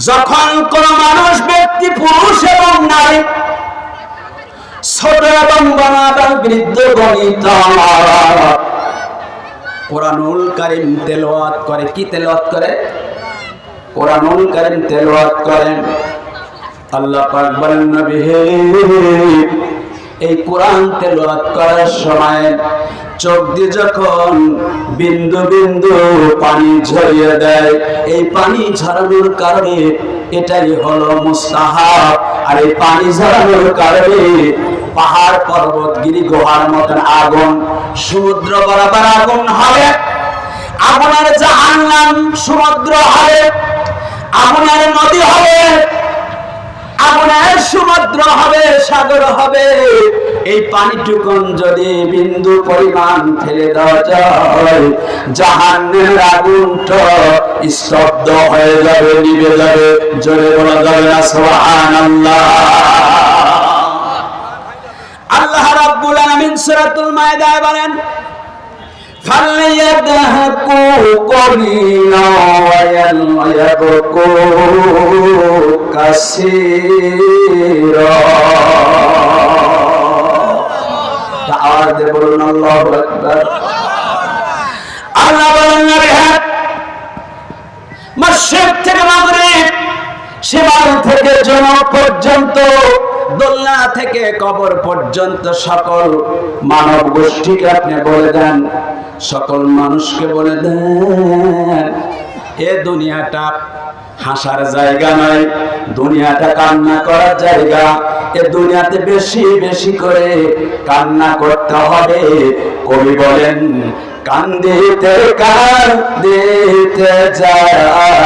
যখন কোন মানুষ, ব্যক্তি, পুরুষ এবং নারী, ছোট এবং বড় এবং বৃদ্ধ বনিতা কোরআনুল কারীম তেলাওয়াত করে। কি তেলাওয়াত করে? কোরআনুল কারীম তেলাওয়াত করেন। আল্লাহ পাক বলেন, নবী হে, এই কোরআন তেলাওয়াত করার সময় চোখ দিয়ে যখন বিন্দু বিন্দু পানি ঝরিয়ে দেয়, এই পানি ঝরানোর কারণে এটাই হলো মুস্তাহাব। আর এই পানি ঝরানোর কারণে পাহাড় পর্বত গিরি গুহার মতন আগুন, সমুদ্র বরাবর আগুন হবে, আগুনের জাহান্নাম সমুদ্র হবে, আগুনের নদী হবে, আগুনের সমুদ্র হবে, সাগর হবে। এই পানিটুকুন যদি বিন্দু পরিমাণ ফেলে দেওয়া যায়, জাহান্নামের আগুনটা স্তব্ধ হয়ে যাবে, নিভে যাবে। জোরে বলা যাবে না সুবহানাল্লাহ। আল্লাহ রাব্বুল আলামিন সূরাতুল মায়েদায় বলেন, ফালইয়াদহাকু কলিলা ওয়া ইয়ালয়াবকু কাসীরা। আওয়াজ দিয়ে বলুন আল্লাহু আকবার। আল্লাহ বলেন, নবী হ্যাঁ, মাশরিক থেকে মাগরিব, শিমাল থেকে জনক পর্যন্ত, দোলনা থেকে কবর পর্যন্ত সকল মানব গোষ্ঠীকে আপনি বলে দেন, সকল মানুষকে বলে দেন, এ দুনিয়াটা হাসার জায়গা নয়, দুনিয়াটা কান্না করার জায়গা। এ দুনিয়াতে বেশি বেশি করে কান্না করতে হবে। কবি বলেন, কান্দিতে কান্দিতে যারা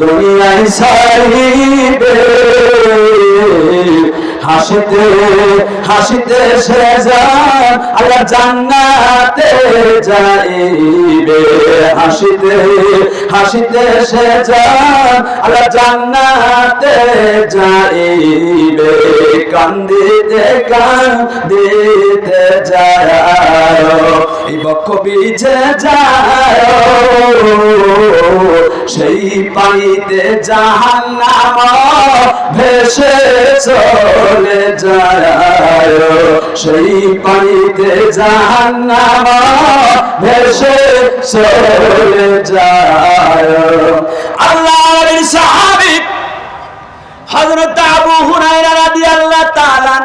দুনিয়ায় সারিবে, হাসিতে হাসিতে সে যান আল্লাহ জান্নাতে যাইবে। হাসিতে হাসিতে সে যান আল্লাহ জান্নাতে যাইবে। কান্দিতে কান্দিতে যায়, এই বক্ষ বিজে যায়, সেই পানিতে জাহান্নাম ভেসে চলে যায়, সেই পানিতে জাহান্নাম ভেসে চলে যায়। আল্লাহর সাহাবী হযরত আবু হুরায়রা রাদিয়াল্লাহু তাআলা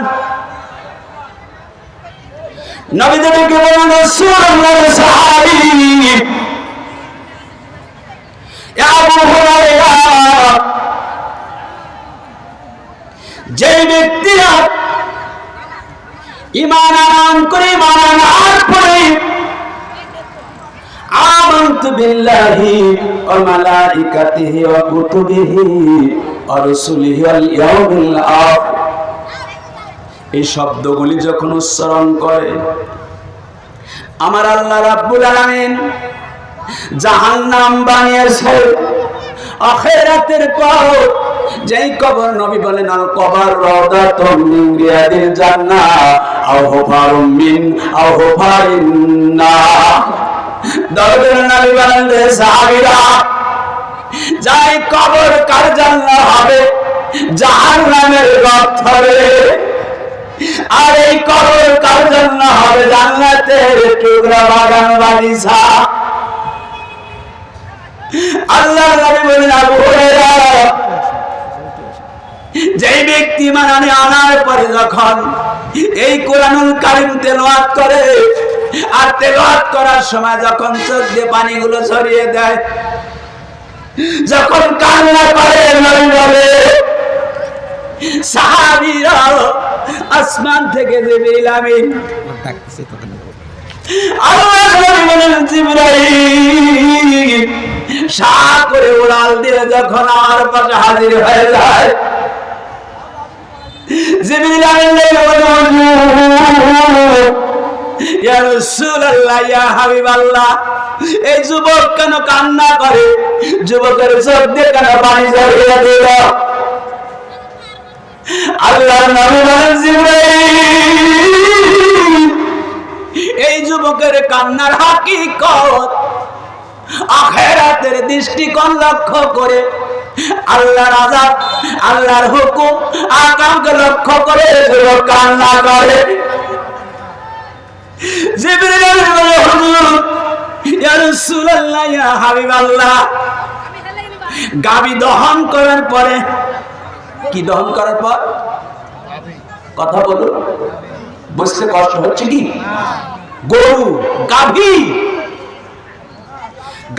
নবীকে বলেন, রাসূলুল্লাহর সাহাবী আবু হুরায়রা, যে ব্যক্তিরা ঈমান আনয়ন করে, ঈমান আনার পরে আমানতু বিল্লাহি ওয়া মালাইকাতিহি ওয়া কুতুবিহি ওয়া রুসুলিহি ওয়াল ইয়াউমিল আখির, এই শব্দগুলি যখন উচ্চারণ করে, আমার আল্লাহ রাব্বুল আলামিন জাহান্নাম বানিয়েছে আখিরাতের পর। যেই কবর, নবী বলেন, আল কবর রাউদাতুম মিন রিয়াদিল জান্নাহ আও হুফারুম মিন আও হুফারিন নার। দরবের নবী বলেন, রে সাহাবীরা, যাই কবর কার জান্নাত হবে, জাহান্নামের গর্ত হবে। আর এই কবর কার জন্য হবে, জান্নাতের টুকরা বাগান বাগিচা। আল্লাহর নবী বলেন, আবু হুরায়রা, যেই ব্যক্তি মানে আনার পরে যখন এই কোরআনুল কারীম তেলাওয়াত করে, আর তেলাওয়াত করার সময় যখন চোখ দিয়ে পানিগুলো ছড়িয়ে দেয়, যখন কান্না করে, নবী বলে, সাহাবীরা আসমান থেকে জিবরিল আমিন ডাকতেছে, তখন আল্লাহর নবী বলেন, জিবরাইল শাহ করে উড়াল দিয়ে যখন আমার পাশে হাজির হয়ে যায়, জিবরিল আমিন বলেন, ইয়া রাসূলুল্লাহ, ইয়া হাবিবাল্লাহ, এই যুবক কেন কান্না করে, যুবকের চোখ দিয়ে কেন পানি ঝরিয়ে দিল? আল্লাহর নবী বলেন, জিবরাইল, এই যুবকের কান্নার হাকিকত আখিরাতের দৃষ্টিকোণ লক্ষ্য করে আল্লাহর আযাব, আল্লাহর হুকুম আকামকে লক্ষ্য করে যুবক কান্না করে। জিবরিল বলে, হুজুর ইয়া রাসূলুল্লাহ, ইয়া হাবিবাল্লাহ, গাবি দহন করার পরে, কি দহন করার পর? কথা বলুন, বুঝতে কষ্ট হচ্ছে কি? গরু গাভী,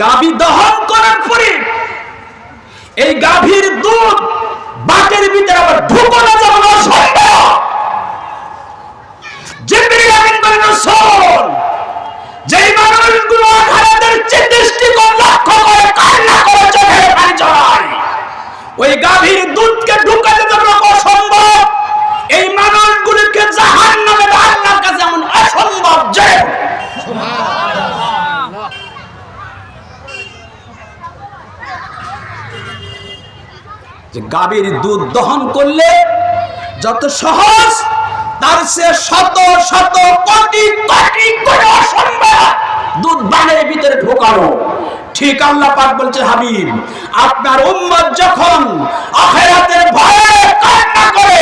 গাভী দহন করার পরে এই গাভীর দুধ বাটের ভিতরে আবার ঢুকানো যাবে না, অসম্ভব। জিবরিল আমিন বলেন, রাসূল, যেই মানুষগুলো আখিরাতের দৃষ্টিকোণ লক্ষ্য করে কান্না করে চোখের পানি ঝরায়, ওই গাভীর দুধকে ঢুকাতে যাবে না, অসম্ভব। এই মানুষগুলোকে জাহান্নামে আল্লাহর কাছে এমন অসম্ভব যে গাভীর দুধ দহন করলে যত সহজ, তার সে শত শত কোটি কোটি করে অসম্ভব দুধ বানের ভিতরে ঢোকানো। ঠিক আল্লাহ পাক বলছে, হাবিব, আপনার উম্মত যখন আখিরাতের ভয়ে কান্না করে,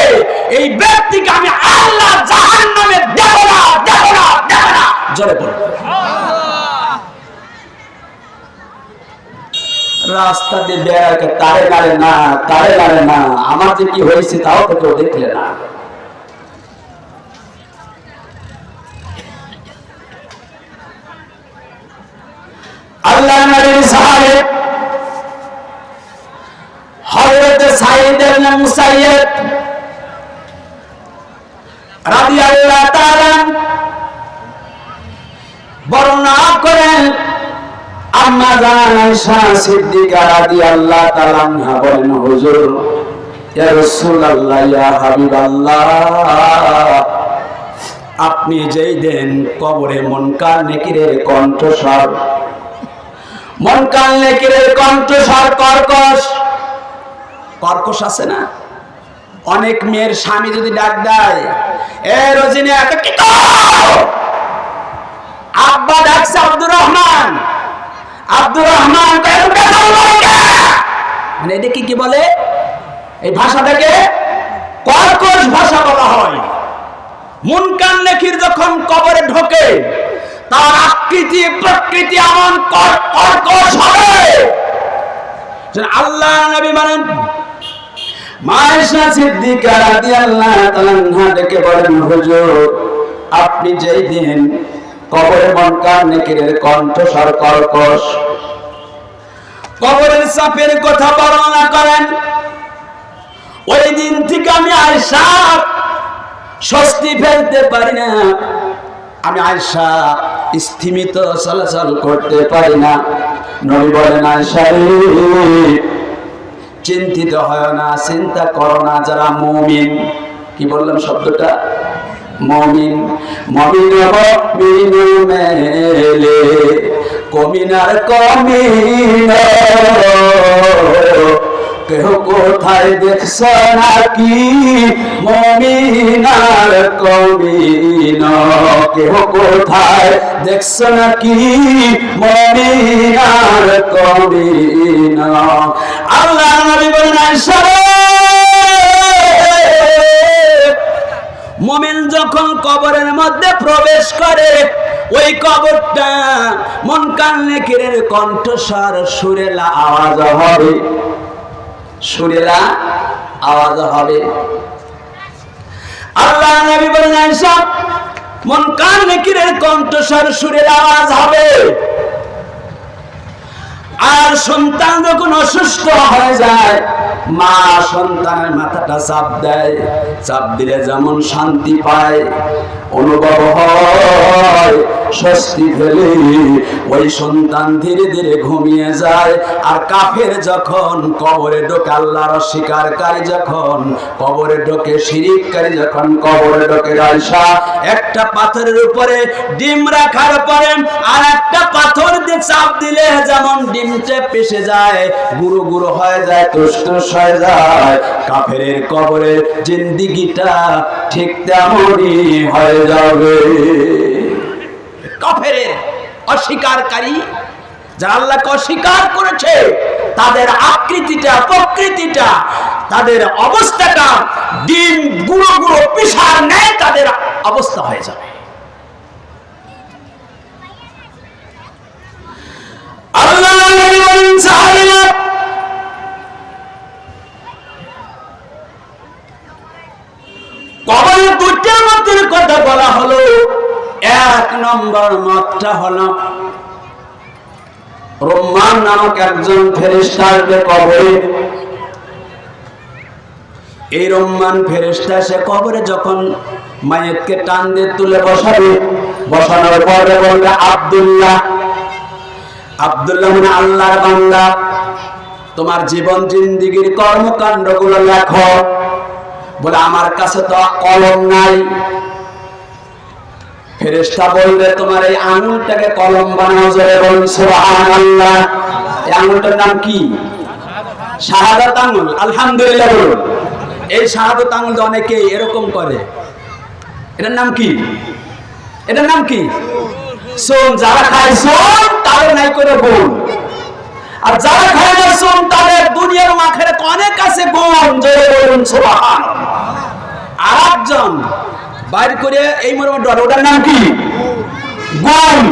এই ব্যক্তিকে আমি আল্লাহ জাহান্নামে দেব না, দেব না, দেব না। জোরে বলুন। রাস্তা দিয়ে বেড়াকে তারে নারে না, তারে নারে না, আমার যে কি হয়েছে তাও তো কেউ দেখলে না। আল্লাহ নবীর সাহাবী হযরত সাঈদ ইবনে মুসাইয়্যিব রাদিয়াল্লাহু তাআলা বর্ণনা করেন, আম্মা জান আয়েশা সিদ্দিকা রাদিয়াল্লাহু তাআলা আনহা বলেন, হুজুর, ইয়া রাসূলুল্লাহ, ইয়া হাবিবাল্লাহ, আপনি যেই দেন কবরে মুনকার নেকিরের কণ্ঠস্বর, মুনকার নেকিরের কণ্ঠস্বর কর্কশ, কর্কশ আছে না? অনেক মেয়ের স্বামী যদি ডাক দেয়, এ রোজিনা, কি করো? আব্বা ডাকছে আব্দুর রহমান, আব্দুর রহমান, মানে এটা কি বলে? এই ভাষাটাকে কর্কশ ভাষা বলা হয়। মুনকার নেকির যখন কবরে ঢোকে, তার আকৃতি প্রকৃতি এমন কর্কশ হবে। আল্লাহ নবী বলেন, মা আয়েশা সিদ্দিকা রাদিয়াল্লাহু তাআলা আনহা ডেকে বলেন, হুজুর, আপনি যেই দিন কবরে মুনকার নেকিরের কণ্ঠস্বর কর্কশ, কবরের চাপের কথা বর্ণনা করেন, ওই দিন থেকে আমি আয়েশা স্বস্তি ফেলতে পারি না, আমি আয়েশা স্থিমিত চলাচল করতে পারি না। নবী বলেন, আয়েশা রে, চিন্তিত হয় না, চিন্তা করো না, যারা মুমিন, কি বললাম শব্দটা? মুমিন, মুমিন মুমিন মেলে কমিনার কমিন, কেহ কোথায় দেখছ নাকি মুমিনার কমিন, কেহ কোথায় দেখছ নাকি মুমিনার কমিন। আল্লাহ নবী বলেন, আয়েশা, মুমিন যখন কবরের মধ্যে প্রবেশ করে, ওই কবরটা মুনকার নেকিরের কণ্ঠস্বর সুরেলা আওয়াজ হবে, সুরেলা আওয়াজ হবে। আল্লাহ নবী বলেন, আয়েশা, মুনকার নেকিরের কণ্ঠস্বর সুরেলা আওয়াজ হবে। আর সন্তান যখন অসুস্থ হয়ে যায়, মা সন্তানের মাথাটা চাপ দেয়, চাপ দিলে যেমন শান্তি পায়, অনুভব হয়, স্বস্তি ফেলে, ওই সন্তান ধীরে ধীরে ঘুমিয়ে যায়। আর কাফের যখন কবরে ঢোকে, আল্লাহর অস্বীকারী যখন কবরে ঢোকে, শিরিককারী যখন কবরে ঢোকে, আয়েশা, একটা পাথরের উপরে ডিম রাখার পরে আর একটা পাথর দিয়ে চাপ দিলে যেমন ডিমটা পেশে যায়, গুঁড়ো গুঁড়ো হয়ে যায়, টুস টুস হয়ে যায়, কাফেরের কবরের জিন্দেগিটা ঠিক তেমনই হয়ে যাবে। কাফেরের অস্বীকারী, যারা আল্লাহকে অস্বীকার করেছে, তাদের আকৃতিটা, প্রকৃতিটা, তাদের অবস্থাটা ডিম গুঁড়ো গুঁড়ো পিসার নেয় তাদের অবস্থা হয়ে যাবে। আল্লাহ বলেন সাহাবীরা, কবরের দুইটা মতের কথা বলা হলো। এক নম্বর মতটা হলো রহমান নামক একজন ফেরেশতা আসবে কবরে। এই রহমান ফেরেশতা সে কবরে যখন মায়েতকে টান দিয়ে তুলে বসাবে, বসানোর পরে বলবে আব্দুল্লাহ। আব্দুল্লাহ মানে আল্লাহর বান্দা, তোমার জীবন জিন্দেগীর কর্মকাণ্ড গুলো লেখো। বলে আমার কাছে তো কলম নাই। ফেরেশতা বলবে তোমার এই আঙুলটাকে কলম বানাও। জোরে বলুন সুবহানাল্লাহ। এই আঙুলটার নাম কি? শাহাদাত আঙুল। আলহামদুলিল্লাহ বলুন। এই শাহাদাত আঙুল অনেকে এরকম করে। এটার নাম কি? এটার নাম কি? সোম। যারা খায় সোম তাদের নাই করে গুণ, আর যারা খায় না সোম তাদের দুনিয়ার আখিরাত অনেক আছে গুণ। জোরে বলুন সুবহানাল্লাহ। আর একজন বাইর করে এই মর্মে ধরে, ওটার নাম কি? গুণ।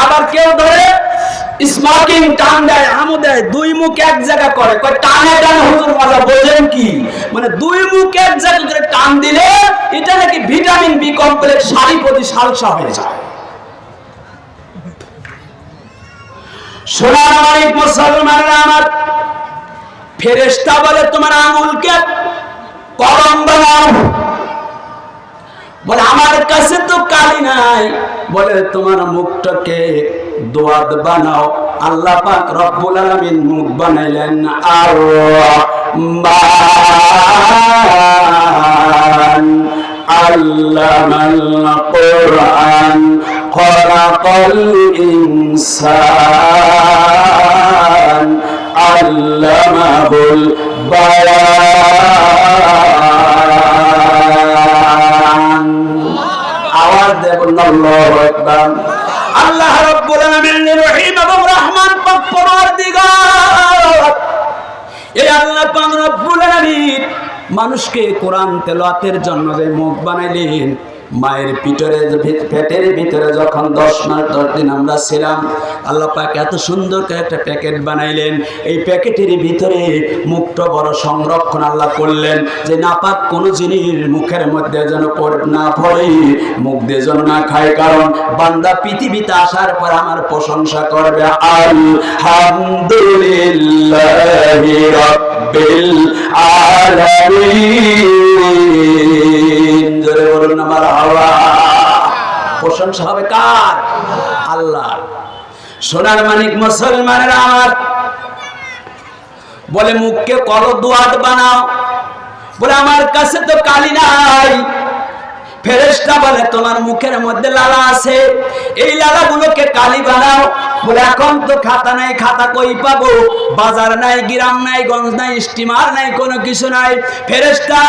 আবার কেউ ধরে স্মোকিং টান দেয়, আমু দেয়, দুই মুখ এক জায়গা করে, কয় টানে টানে হুজুর মজা। বোঝেন কি? মানে দুই মুখ এক জায়গা করে টান দিলে এটা নাকি ভিটামিন বি কমপ্লেক্স সারিপতি সালসা হয়ে যায়। সোনার মানিক মুসলমানরা আমার, ফেরেশতা বলে তোমার আঙুলকে কলম বানাও। বলে আমার কাছে তো কালি নাই। বলে তোমার মুখটাকে দোয়াত বানাও। আল্লাহ পাক রব্বুল আলামিন মুখ বানাইলেন আর রহমান, আল্লামাল কুরআন, খলাকাল ইনসান, আল্লামাহুল বায়ান। আওয়াজ দেব আল্লাহু আকবার। আল্লাহ রাব্বুল আলামিন রহিম এবং রহমান পাক পরওয়ারদিগার, এই আল্লাহ পাক রব্বুল আলামিন মানুষকে কোরআন তেলাওয়াতের জন্য যে মুখ বানাইলেন, মায়ের পেটের ভিতরে যখন 10 মাস 10 দিন আমরা ছিলাম, আল্লাহ পাক এত সুন্দর করে একটা প্যাকেট বানাইলেন। এই প্যাকেটের ভিতরে মুখটা বড় সংরক্ষণ আল্লাহ করলেন, যে নাপাক কোনো জিনিস মুখের মধ্যে যেন না পড়ে, মুখ দিয়ে যেন না খায়। কারণ বান্দা পৃথিবীতে আসার পর আমার প্রশংসা করবে, আলহামদুলিল্লাহি রাব্বিল আলামিন। জোরে বলুন আমার প্রশংসা হবে কার? আল্লাহ। সোনার মানিক মুসলমানেরা আমার, বলে মুখকে করো দোয়াত বানাও। বলে আমার কাছে তো কালি নাই। ফেরেশতা বলে তোমার মুখের মধ্যে লালা আছে, এই লালাগুলোকে কালি বানাও। বলে এখন তো খাতা নাই, খাতা কই পাবো? বাজার নাই, গ্রাম নাই, গঞ্জ নাই, স্টিমার নাই, কোনো কিছু নাই। ফেরেশতা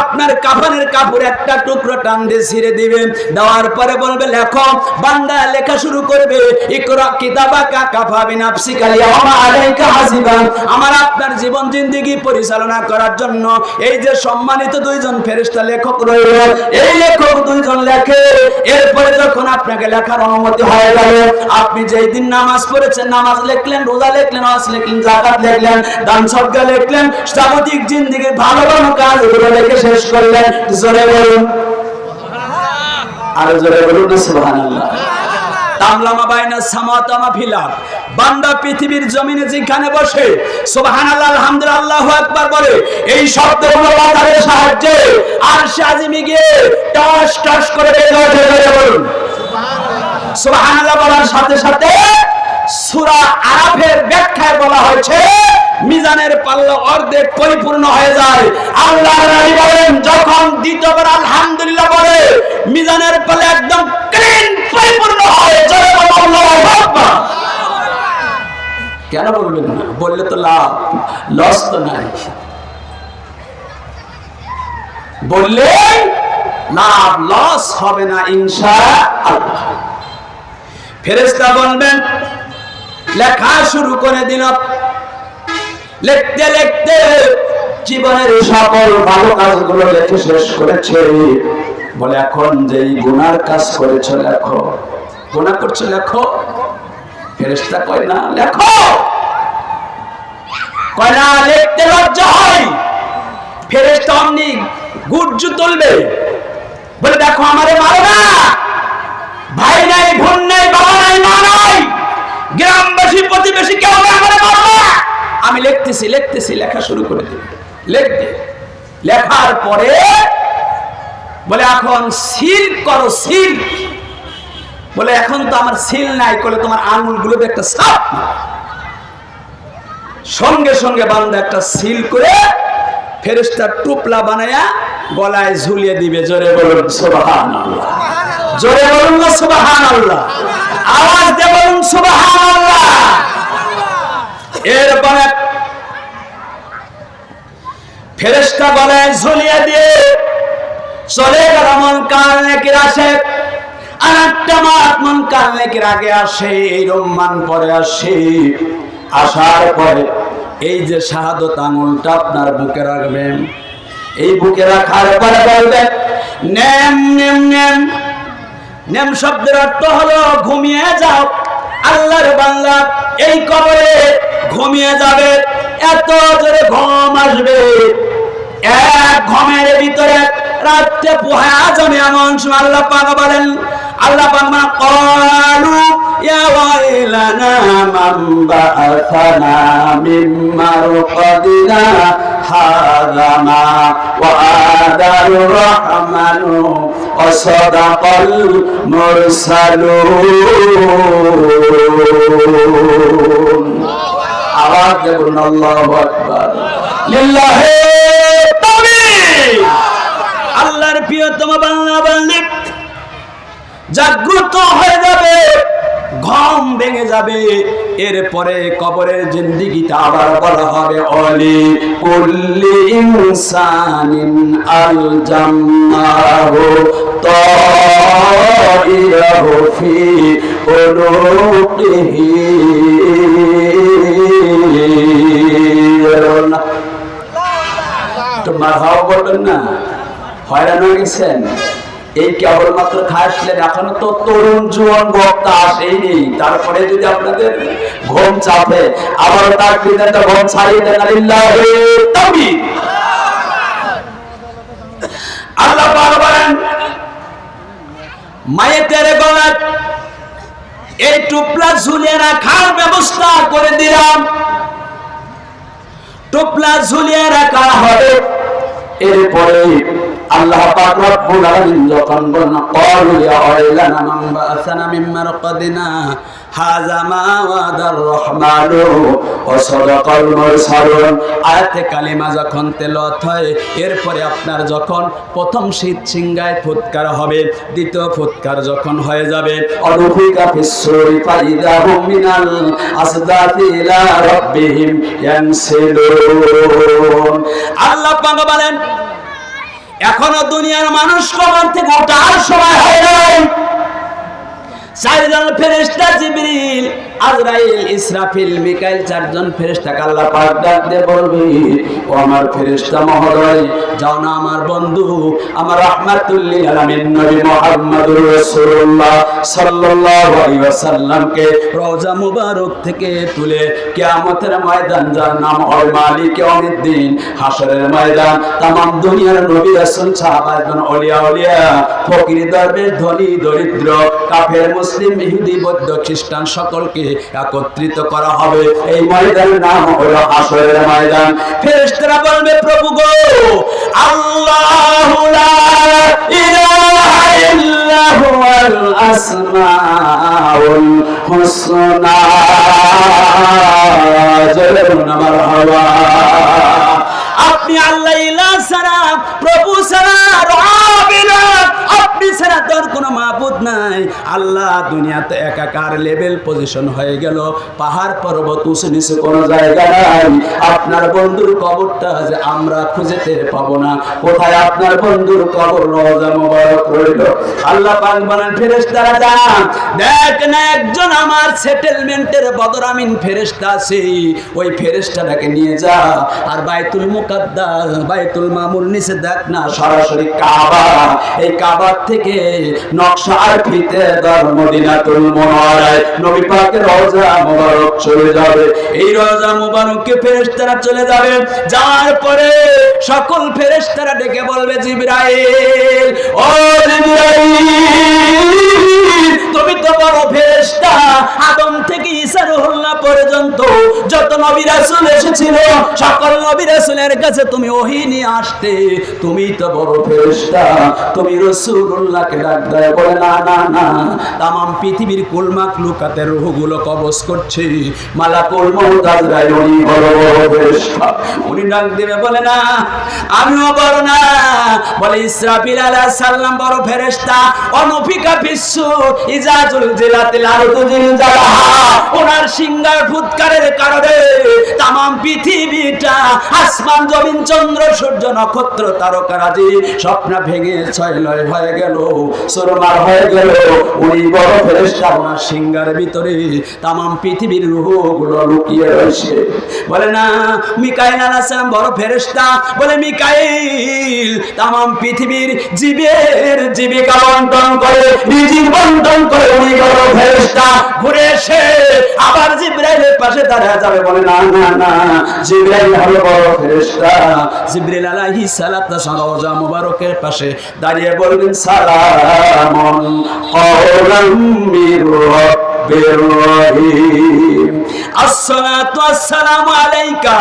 আপনার কাফনের কাপড় একটা টুকরো টান দিয়ে ছিঁড়ে দিবে, দেওয়ার পরে বলবে লেখো। বান্দা লেখা শুরু করবে, ইকরা কিতাবাকা কাফা বিনাফসিকা ইয়াওমা আলাইকা হাসিবা। আমার আপনার জীবন জিন্দেগি পরিচালনা করার জন্য এই যে সম্মানিত দুইজন ফেরেশতা লেখক রইল, এই লেখক দুইজন লেখে। এরপরে যখন আপনাকে লেখার অনুমতি হয়ে গেল, আপনি যেই দিন নামাজ পড়েছেন, নামাজ লিখলেন, রোজা লিখলেন, হজ লিখলেন, যাকাত লিখলেন, দান সদকা লিখলেন, সামাজিক জিন্দেগির ভালো ভালো কাজগুলো লিখে শেষ করলেন। জোরে বলুন, আর জোরে বলুন সুবহানাল্লাহ। তামলামা বাইনা সামাতামা ফিলা, বান্দা পৃথিবীর জমিনে যেখানে বসে সুবহানাল্লাহ আলহামদুলিল্লাহ আল্লাহু আকবার বলে, এই শব্দগুলো বাতাসের সাহায্যে আরশে আজিমে গিয়ে টস টস করে বের হয়ে যায়। বলুন সুবহানাল্লাহ। সুবহানাল্লাহ বলার সাথে সাথে সূরা আরাফের ব্যাখ্যায় বলা হয়েছে মিজানের পাল্লা অর্ধেক পরিপূর্ণ হয়ে যায়। আল্লাহর নবী বলেন যখন দ্বিতীয়বার আলহামদুলিল্লাহ বলে, মিজানের পাল্লা একদম ক্লিন পরিপূর্ণ হয়। জোরে বলো আল্লাহু আকবার। কেন বলবেন না? বললে তো লাভ, লস তো নাই। বললে লাভ, লস হবে না ইনশাআল্লাহ। ফেরেশতা বলবেন লেখা শুরু করে দিল। লিখতে লিখতে জীবনের সকল ভালো কাজগুলো লিখে শেষ করেছে। বলে এখন যেই গুনার কাজ করেছো লেখো, গুনাহ করছো লেখো। ফেরেশতা কয় না লেখো, কয় না লিখতে লজ্জা হয়। ফেরেশতা অমনি গুর্জু তুলবে, বলে দেখো আমারে মারো না, ভাই নাই বোন নাই বাবা নাই মা নাই গ্রামবাসী প্রতিবেশী কেউ আমারে মারো না, আমি লিখতেছি লিখতেছি। লেখা শুরু করে দিবে, লিখতে লেখার পরে বলে এখন সিল করো, সিল। বলে এখন তো আমার সিল নাই, বলে তোমার আঙুলগুলোতে একটা ছাপ। সঙ্গে সঙ্গে বান্দা একটা সিল করে ফেরেশতা টুপলা বানায়া গলায় ঝুলিয়ে দিবে। জোরে বলুন সুবহানাল্লাহ, জোরে বলুন না সুবহানাল্লাহ, আওয়াজ দিয়ে বলুন সুবহানাল্লাহ। এরপরে ফেরেশতা গলায় ঝুলিয়ে দিয়ে চলে গেল। মুনকার নেকির আসে, আর একটা মাস মুনকার নেকির আগে আসে, এই রম্মান পরে আসে। আসার পরে এই যে শাহাদত আঙুলটা আপনার বুকে রাখবেন, এই বুকে রাখার পরে বলবেন নেম নেম নেম। নেম শব্দের অর্থ হলো ঘুমিয়ে যাও। আল্লাহর বান্দা এই কবরে ঘুমিয়ে যাবে, এত জোরে ঘুম আসবে, এক ঘুমের ভিতরে রাতে পোহা জমে। এমন সময় আল্লাহ পাক বলেন, আল্লাহ পাক মা ক্বালু ইয়া ওয়াইলানা মান বাআসানা মিন মারকাদিনা হাযা মা ওয়াদার রহমানু ওয়া সাদাকাল মুরসালুন। আওয়াজ দিয়ে বলুন আল্লাহু আকবার, লিল্লাহি তাকবীর। আল্লাহর প্রিয়তম বান্দা বান্দী জাগ্রত হয়ে যাবে, ঘুম ভেঙে যাবে। এরপরে কবরের জিন্দেগিতে আবার বলা হবে অলি কুল্লি ইনসানিন আল জান্নাহু তাইরাহু ফি উনুকিহি। তো মারহাবা বলবেন না, হয়রান হয়ে গেছেন। এই কেবলমাত্র খাসলেন, এখনো তো তরুণ জোয়ান বক্তা আসেনি। তারপরে যদি আপনাদের ঘুম চাপে, আবার তার পিতাটা ঘুম ছাড়িয়ে দেন। লিল্লাহি তাকবীর। আল্লাহ পাক বলেন মায়ের গলা এই টুপলা ঝুলিয়ে রাখার ব্যবস্থা করে দিলাম। টুপলা ঝুলিয়ে রাখা হবে। এরপরে আল্লাহ পাক রব্বুল আলামিন যখন বলেন ক্বালু ইয়া ওয়াইলানা মান বাআসানা মিন মারকাদিনা হাযা মা ওয়াদার রহমানু ওয়া সাদাকাল মুরসালুন। আয়াতে কালিমা যখন তেলাওয়াত হয়, এরপরে আপনার যখন প্রথম শীত সিংগায় ফুৎকার হবে, দ্বিতীয় ফুৎকার যখন হয়ে যাবে অনুফিকা ফিস-সূরি ফাইদা হুম মিনাল আসদাতি ইলা রাব্বিহিম ইয়ানসিলুন। আল্লাহ পাক বলেন এখনো দুনিয়ার মানুষ কবর থেকে ওঠার সময় হয় নাই। চারজন ফেরেশতা জিবরিল, আজরাইল, ইসরাফিল, মিকাইল, চারজন ফেরেশতাকে আল্লাহ পাক ডাক দিয়ে বলবে ও আমার ফেরেশতা মহোদয়, যাও না আমার বন্ধু, আমার রাহমাতুল লিল আলামিন নবী মুহাম্মদুর রাসূলুল্লাহ সাল্লাল্লাহু আলাইহি ওয়াসাল্লামকে রওজা মুবারক থেকে তুলে কিয়ামতের ময়দান, যার নাম হয় মালিক ইয়াউমিদ্দিন, হাসরের ময়দান, तमाम দুনিয়ার নবী রাসূল সাহাবাগণ, আউলিয়া আউলিয়া, ফকির দরবেশ, ধনী দরিদ্র, কাফের মুসলিম ইহুদি বৌদ্ধ খ্রিস্টান সকলকে একত্রিত করা হবে। এই ময়দানের নাম হলো হাসরের ময়দান। ফেরেশতারা বলবে প্রভু গো, আল্লাহু লা ইলাহা ইল্লা হুয়াল আসমাউল হুসনা। জোরে বলুন মারহাবা। আপনি আল্লাহ ইলাহ ছাড়া, প্রভু ছাড়া, রাব্বিনা আপনি ছাড়া তো আর কোনো মাবুদ নাই। আল্লাহ দুনিয়াতে একাকার, লেভেল পজিশন হয়ে গেল, পাহাড় পর্বত উঁচু নিচু কোনো জায়গা নাই। আপনার বন্ধুর কবরটা যে আমরা খুঁজে টের পাবো না, কোথায় আপনার বন্ধুর কবর? রওজা মুবারক রইল। আল্লাহ পাক বলেন ফেরেশতারা যান, দেখ না একজন আমার সেটেলমেন্টের বদরামিন ফেরেশতা আছে, ওই ফেরেশতাটাকে নিয়ে যা। আর বাইতুল মুকাদ্দাস, বাইতুল মামুর নিচে দেখ না সরাসরি কাবা, এই কাবার থেকে নকশা আর ফিতে দর মদিনাতুল মুনাওয়ারায় নবী পাকের রওজা মুবারক চলে যাবে। এই রওজা মুবারককে ফেরেশতারা চলে যাবে, যাওয়ার পরে সকল ফেরেশতারা ডেকে বলবে জিবরাইল, ও জিবরাইল, তুমি তো বড় ফেরেশতা, আদম থেকে ঈসা রুহুল্লাহ পর্যন্ত যত নবী রাসূল এসেছিল সকল নবী রাসূলের কাছে তুমি ওহী নিয়ে আসতে, তুমি তো বড় ফেরেশতা, তুমি রাসূলুল্লাহকে ডাক দেয়। বলে না না না, তামাম পৃথিবীর কুল মাখলুকাতের রূহগুলো কবজ করছে মালাকুল মউত আজরাইল, উনি বড় ফেরেশতা। উনি ডাক দেবে, বলে না আমিও বড় না। বলে ইসরাফিল আলাইহিস সালাম বড় ফেরেশতা, অনুফিকা বিশ্বু ইজাজুল জিলাতিল আরদু জিলজালাহা, ওনার সিংহার ফুৎকারের কারণে তামাম পৃথিবীটা, আসমান জমিন চন্দ্র সূর্য নক্ষত্র তারকারাজি স্বপ্ন ভেঙে ছয়লয় হয়ে গেল, চুরমার হয়ে গেল। উনি বড় ফেরেশতা, ওনার সিংহার ভিতরে তামাম পৃথিবীর রূহগুলো লুকিয়ে রয়েছে। বলে না মিকাইল আলাইহিস সালাম বড় ফেরেশতা। বলে মিকাইল তামাম পৃথিবীর জীবের জীবিকা বন্টন করে, রিজিক বন্টন করে, উনি বড় ফেরেশতা। ঘুরে এসে আবার জিবরাইলের পাশে দাঁড়ায় যাবে। বলে না না না, জিবরাইল হলো বড় ফেরেশতা। জিবরাইল আলাইহিস সালাতু রওজা মুবারকের পাশে দাঁড়িয়ে বলবেন সালামুন কাওলাম মির রাব্বির রহিম, আসসালাতু আসসালামু আলাইকা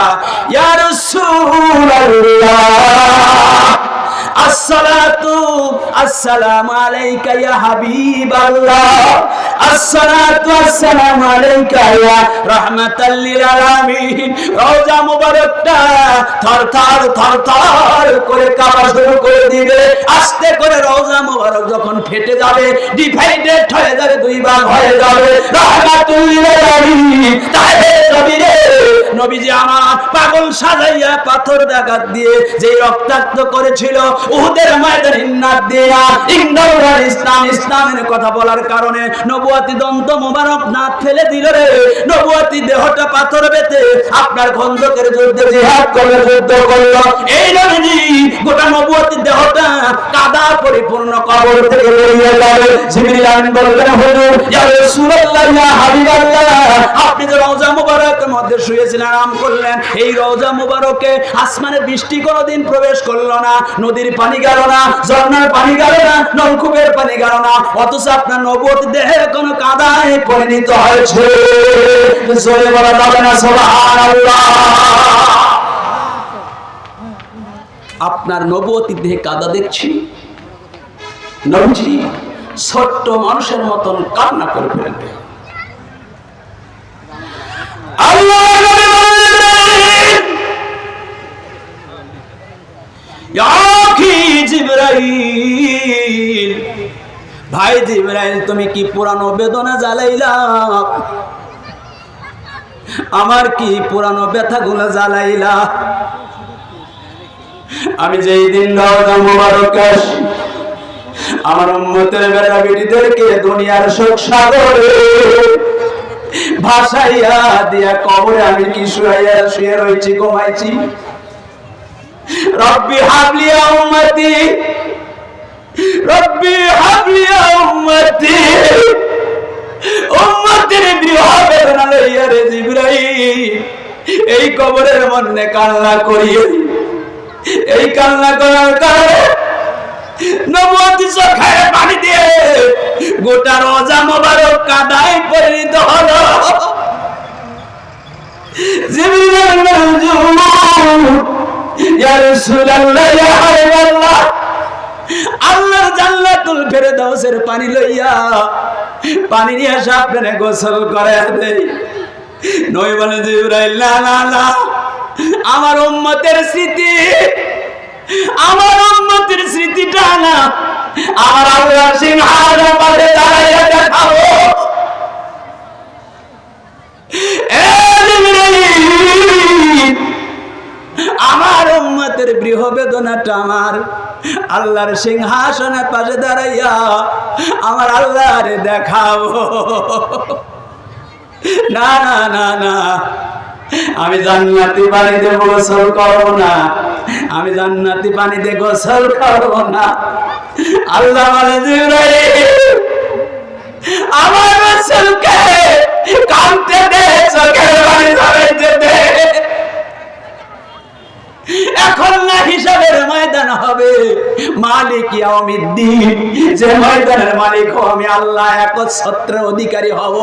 ইয়া রাসূলুল্লাহ, আসসালাতু আসসালামু আলাইকা ইয়া হাবিবাল্লাহ, আসসালাতু আসসালামু আলাইকা ইয়া রাহমাতাল লিল আলামিন। রওজা মুবারকটা থরথর থরথর করে কাঁপা শুরু করে দিবে। আস্তে করে রওজা মুবারক যখন ফেটে যাবে, ডিভাইডেড হয়ে যাবে, দুই ভাগ হয়ে যাবে। রাহমাতুল লিল আলামিন, তাহলে নবীরে, নবীজি আমার পাগল সাজাইয়া পাথর দাগাত দিয়ে যে রক্তাক্ত করেছিল উহুদের ময়দানে, হিন্নাত দিয়া ইন্দাউল ইসলাম, ইসলামের কথা বলার কারণে নবুয়তি দন্ত মোবারক নাক ফেলে দিল রে। নবুয়তি দেহটা পাথর বেতে আপনার খন্দকের যুদ্ধে জিহাদ করে যুদ্ধ করল। এই নবীজি গোটা নবুয়তি দেহটা কাদা পরিপূর্ণ কবর থেকে বেরিয়ে যাবে। জিবরিল আমিন বললেন, হুজুর ইয়া রাসূলুল্লাহ ইয়া হাবিবাল্লাহ, আপনি যে রওজা মুবারকের মধ্যে শুয়েছিলেন, আরাম করলেন, এই রওজা মুবারকে আসমানের বৃষ্টি কোনোদিন প্রবেশ করলো না, নদীর পানি গেল না, ঝর্ণার পানি গেল না, নলকূপের পানি গেল না, অথচ আপনার নবুয়ত দেহে কোন কাদায় পরিণত হয়েছে। জোরে বলা যাবে না সুবহানাল্লাহ। আপনার নবুয়তি দেহে কাদা দেখছি, নবীজি ছোট্ট মানুষের মতন কান্না করে ফেলবে। আল্লাহ নবী বললেন, ইয়া আখি জিবরাইল, ভাই জিবরাইল, তুমি কি পুরানো বেদনা জ্বালাইলা? আমার কি পুরানো ব্যথাগুলো জ্বালাইলা? আমি যেই দিন রওজা মুবারক আসি, আমার উম্মতের বেটা বেটিদেরকে দুনিয়ার শোক সাগরে ভাসাইয়া দিয়া কবরে আমি কি শুয়ে রয়েছি, ঘুমাইছি। রব্বি হাবলি ইয়া উম্মতি, রব্বি হাবলি ইয়া উম্মতি, উম্মতের বিরহ বেদনা লইয়া রে জিবরাইল এই কবরের মধ্যে কান্না করি। এই কান্না করার কারণে নবুয়তি চোখের পানি দিয়ে গোটা রওজা মুবারক কাদায় পরিণত হলো। জিবরাইল ইয়া রাসূলুল্লাহ ইয়া হাবিবাল্লাহ, আল্লাহর জান্নাতুল ফেরদাউসের পানি লইয়া, পানি নিয়ে এসে আপনারে গোসল করে দেই। নবী বলেন, জিবরাইল না না না, আমার উম্মতের স্মৃতি আমার উম্মতের স্মৃতিটা না আমার আল্লাহ সিংহাসনের পাশে দাঁড়াইয়া দেখাবো। আমার উম্মতের বৃহ বেদনাটা আমার আল্লাহর সিংহাসনের পাশে দাঁড়াইয়া আমার আল্লাহরে দেখাবো। না না না না, আমি জান্নাতি পানিতে গোসল করব না, আমি জান্নাতি পানিতে গোসল করব না। আল্লাহ বলে জিবরাইল আমার রাসূলকে কাঁদতে দে, চোখের পানি ঝরাইতে দে। এখন না হিসাবের ময়দান হবে, মালিক ইয়াউমিদ্দিন, যে ময়দানের মালিক হব আমি আল্লাহ, একচ্ছত্র অধিকারী হব।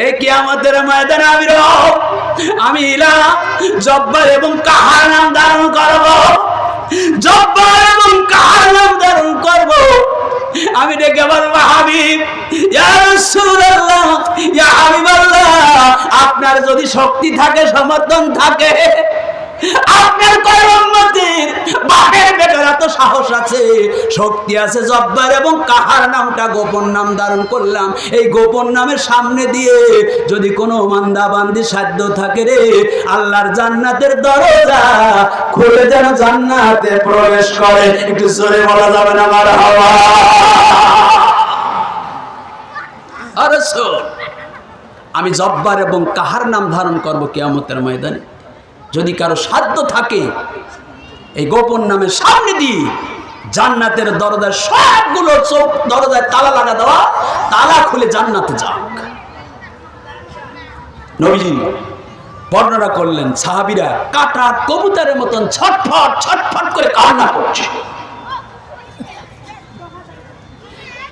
এই কিয়ামতের ময়দানে আমি ইলা জব্বার এবং কাহার নাম ধারণ করব, জব্বার এবং কাহার নাম ধারণ করব। আমি ডেকে বলবো হাবিব, ইয়া রাসূলুল্লাহ, ইয়া হাবিবাল্লাহ, আপনার যদি শক্তি থাকে, সমর্থন থাকে, আপনার কর্মমতের বাপের বেটার এত সাহস আছে, শক্তি আছে, জব্বার এবং কাহার নামটা গোপন নাম ধারণ করলাম, এই গোপন নামের সামনে দিয়ে যদি কোনো বান্দা বান্দি সাধ্য থাকে রে, আল্লাহর জান্নাতের দরজা খুলে যেন জান্নাতে প্রবেশ করে। একটু জোরে বলা যাবে না মারহাবা? আর আমি জব্বার এবং কাহার নাম ধারণ করব কিয়ামতের ময়দানে। যদি কারো সাধ্য থাকে এই গোপন নামের সামনে দিয়ে জান্নাতের দরজার সবগুলো চোখ দরজায় তালা লাগা দেওয়া, তালা খুলে জান্নাতে যাক। নবীজি বর্ণনা করলেন, সাহাবীরা কাটা কবুতরের মতন ছটফট ছটফট করে কান্না করছে।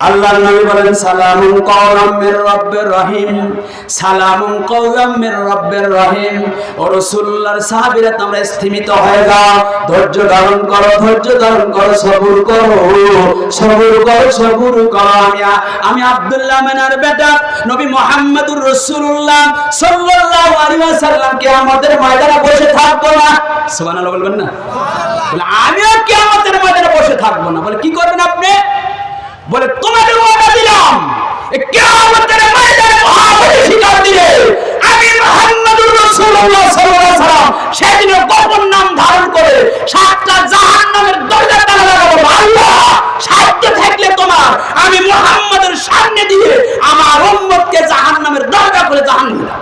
আল্লাহর নবী বলেন সালামুন কাওলাম মির রাব্বির রহিম, সালামুন কাওলাম মির রাব্বির রহিম। ও রাসূলুল্লাহর সাহাবীরা তোমরা স্থিমিত হয়ে যাও, ধৈর্য ধারণ করো, ধৈর্য ধারণ করো, সবুর করো, সবুর করো, সবুর করো। আমি আব্দুল্লাহ মিনার বেটা নবী মুহাম্মদুর রাসূলুল্লাহ সাল্লাল্লাহু আলাইহি ওয়াসাল্লাম কিয়ামতের ময়দানে বসে থাকবো না। সুবহানাল্লাহ বলবেন না? বলে আমিও কিয়ামতের ময়দানে বসে থাকবো না। বলে কি করবেন আপনি? বলে তোমাদের ওয়াদা দিলাম কিয়ামতের ময়দানে মহাবলী শিকার দিলে আমি মুহাম্মদুর রাসূলুল্লাহ সাল্লাল্লাহু আলাইহি ওয়াসাল্লাম সেদিন গোপন নাম ধারণ করে সাতটা জাহান্নামের দরজা তালা লাগাবো। আল্লাহ সাধ্য থাকলে তোমার আমি মুহাম্মদের সামনে দিয়ে আমার উম্মতকে জাহান্নামের দরজা খুলে জাহান্নামে দাও।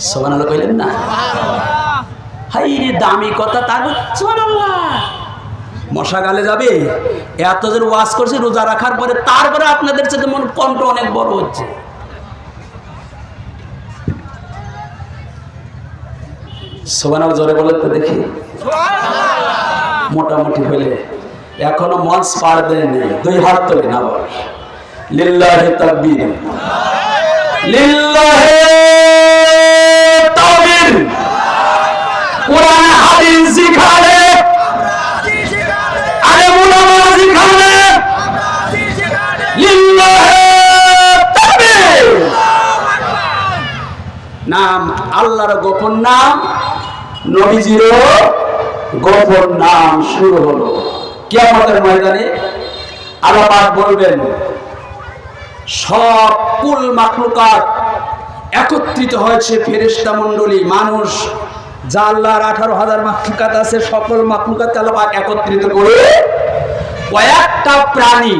সুবহানাল্লাহ কইলেন না? হাই রে দামি কথা, তার সুবহানাল্লাহ। মশা গালে যাবে, এত যে ওয়াজ করছে রোজা রাখার পরে, তারপরে আপনাদের সাথে মন কণ্ঠ অনেক বড় হচ্ছে। সুবহানাল্লাহ জোরে বলেন তো দেখি। মোটামুটি হলে এখনো মঞ্চ পার দেয়নি, দুই হাত তোলে না বল লিল্লাহি তাকবীর, লিল্লাহি তাকবীর। কোরআন হাদিস শিখালে, নাম আল্লাহর গোপন নাম, নবীজিরও গোপন নাম শুরু হলো। কিয়ামতের ময়দানে আল্লাহ পাক বলবেন সব কুল মাখলুকাত একত্রিত হয়েছে, ফেরেশতা মণ্ডলী, মানুষ, যা আল্লাহর 18,000 মাখলুকাত আছে, সকল মাখলুকাতকে আল্লাহ পাক একত্রিত করে কয়েকটা প্রাণী,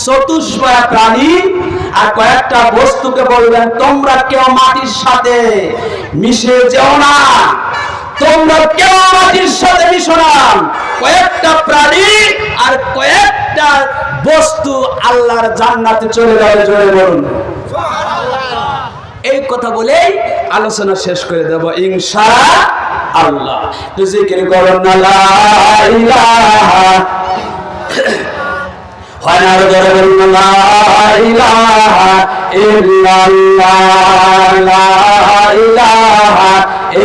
চতুষ্পয়া প্রাণী আর কয়েকটা বস্তুকে বলবেন তোমরা কেউ মাটির সাথে মিশে যেও না, তোমরা কেউ মাটির সাথে মিশো না। কয়েকটা প্রাণী আর কয়েকটা বস্তু আল্লাহর জান্নাতে চলে যাবে। জোরে বলুন সুবহানাল্লাহ। এই কথা বলেই আলোচনা শেষ করে দেব ইনশাআল্লাহ। তো জিকির করুন না লা ইলাহা, হয় না জোরে বলুন লা ইলাহা ইল্লাল্লাহ, লা ইলাহা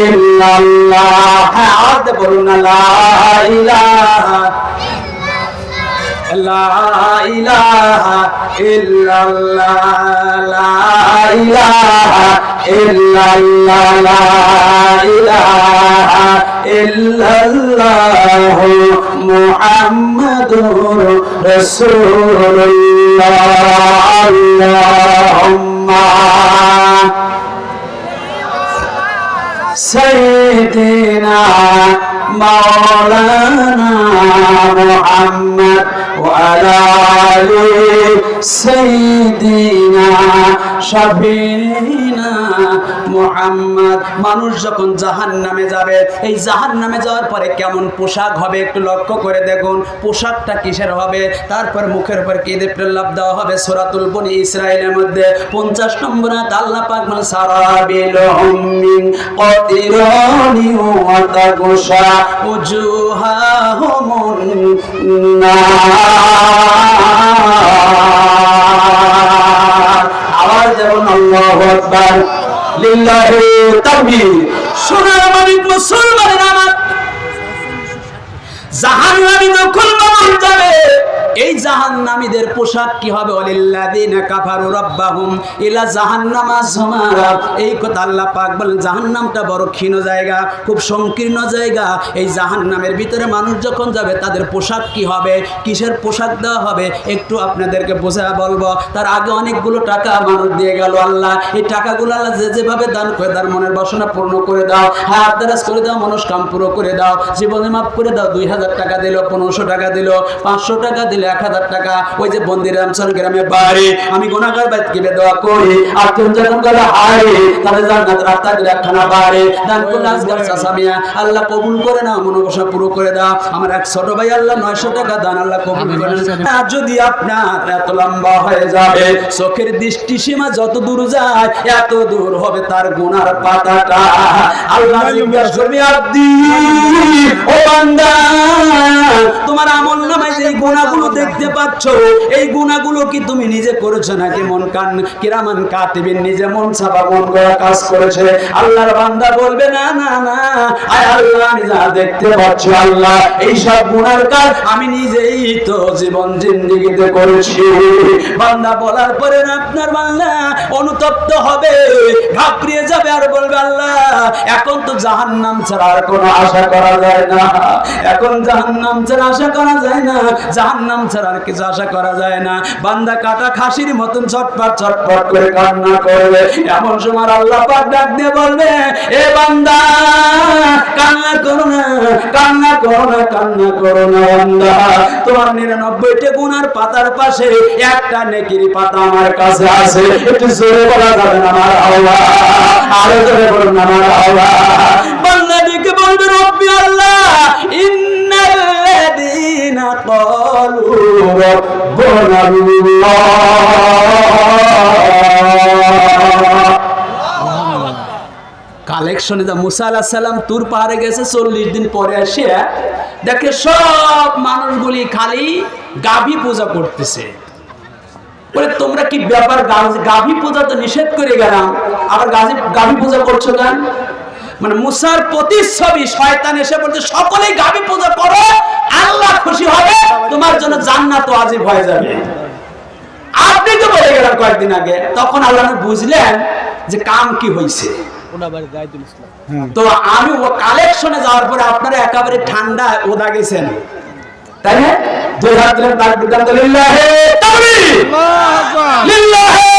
ইল্লাল্লাহ। হ্যাঁ আওয়াজ বলুন লা ইলাহা, লা ইলাহা ইল্লাল্লাহ, লা ইলাহা ইল্লাল্লাহ, লা ইলাহা ইল্লাল্লাহ মুহাম্মাদুর রাসূলুল্লাহ আল্লাহুম্মা সাইয়্যিদিনা মাওলানা মুহাম্মদ ওয়া আলা আলি সাইয়্যিদিনা শাফিনা মুহাম্মদ। মানুষ যখন জাহান্নামে যাবে, এই জাহান্নামে যাওয়ার পরে কেমন পোশাক হবে একটু লক্ষ্য করে দেখুন। পোশাকটা কিসের হবে? তারপর মুখের উপর কি দিয়ে প্রলাপ দেওয়া হবে? সূরাতুল বনী ইসরাঈলের মধ্যে 50 নম্বর আয়াত আল্লাহ পাক বলেন সারাবিলহুম মিন কতিরানি ওয়া তাগশা উজুহাহুমুন নার। আওয়াজ দেবেন আল্লাহু আকবার, লিল্লাহি তাকবীর। সোনার মানিক মুসলমানের আমার, জাহান্নামী যখন মানুষ যাবে, এই জাহান্নামীদের পোশাক কি হবে? ওয়ালিল্লাযিনা কাফারু রাব্বাহুম ইলা জাহান্নামা যুমারা। এই কথা আল্লাহ পাক বলেন জাহান্নামটা বড় ক্ষীণ জায়গা, খুব সংকীর্ণ জায়গা। এই জাহান্নামের ভিতরে মানুষ যখন যাবে তাদের পোশাক কি হবে, কিসের পোশাক দেওয়া হবে একটু আপনাদেরকে বোঝা বলবো। তার আগে অনেকগুলো টাকা মানুষ দিয়ে গেল আল্লাহ। এই টাকাগুলো আল্লাহ যে যেভাবে দান করে তার মনের বাসনা পূর্ণ করে দাও, হাত দারাজ করে দাও, মনস্কাম পুরো করে দাও, জীবনে মাফ করে দাও। 2000 টাকা দিল, 1500 টাকা দিল, 500 টাকা দিল, 1000 টাকা। ওই যে বন্দিরাম গ্রামে বাড়ি, আমি গুনাহগার বাইতকে দোয়া করি আর তুমি যখন গেলে হায় তাহলে জান্নাত রাস্তা দিয়ে একখানা বাড়ি দান করলে আজকাল চাচামিয়া আল্লাহ কবুল করে না, মনোবাসনা পুরো করে দাও। আমার এক ছোট ভাই আল্লাহ 900 টাকা দান আল্লাহ কবুল করে। যদি আপনার এত লম্বা হয়ে যাবে, চোখের দৃষ্টি সীমা যত দূর যায় এত দূর হবে তার গুনার পাতাটা। আল্লাহ জিজ্ঞাসা করবে আব্দি ও বান্দা, তোমার আমল নামায় যে গুনাহগুলো দেখতে পাচ্ছ, এই গুনাহগুলো কি তুমি নিজে করেছো নাকি মন কিরামান কাতিবিন নিজে মন ছাপা মন গড়া কাজ করেছে? আল্লাহর বান্দা বলবে না না না, আয় আল্লাহ আমি যা দেখতে পাচ্ছি আল্লাহ এই সব গুনার কাজ আমি নিজেই তো জীবন জিন্দেগিতে করেছি। বান্দা বলার পরে আপনার বান্দা অনুতপ্ত হবে, ঘাবড়িয়ে যাবে আর বলবে আল্লাহ এখন তো জাহান্নাম ছাড়া আর কোনো আশা করা যায় না, এখন জাহান্নাম ছাড়া আশা করা যায় না, জাহান্নাম ছাড়া আর কিছু আশা করা যায় না। বান্দা কাটা খাসির মতন ছটফট ছটফট করে কান্না করবে। এমন সময় আল্লাহ পাক ডাক দিয়ে বলবে এ বান্দা কান্না করো না, কান্না করো না, কান্না করো না বান্দা, তোমার 99টা গুনার পাতার পাশে একটা নেকির পাতা আমার কাছে আছে। একটু জোরে বলা যাবে না আমার আল্লাহ, আরো জোরে বলুন আমার আল্লাহ। বান্দা ডেকে বলবে রব্বি আল্লাহ ইন্নাল্লাযীনা ক্বালু রাব্বুনা আল্লাহ। কালেকশনে যা মুসা আলাইহিস সালাম তুর পাহাড়ে গেছে, 40 দিন পরে এসে দেখে সব মানুষগুলি খালি গাভী পূজা করতেছে। বলে তোমরা কি ব্যাপার, গাভী পূজা তো নিষেধ করে গেলাম, আবার গাভী পূজা করছো কেন? মানে মুসার প্রতিচ্ছবি শয়তান এসে বলছে সকলেই গাভী পূজা করো, আল্লাহ খুশি হবে, তোমার জন্য জান্নাত ওয়াজিব হয়ে যাবে। আপনি তো বলে গেলেন কয়েকদিন আগে, তখন আল্লাহ বুঝলেন যে কাম কি হয়েছে। তো আমি ও কালেকশনে যাওয়ার পরে আপনারা একেবারে ঠান্ডা ওদা গেছেন, তাই না? 2 হাত দিলেন তাকবীর, লিল্লাহি তাকবীর, লিল্লাহি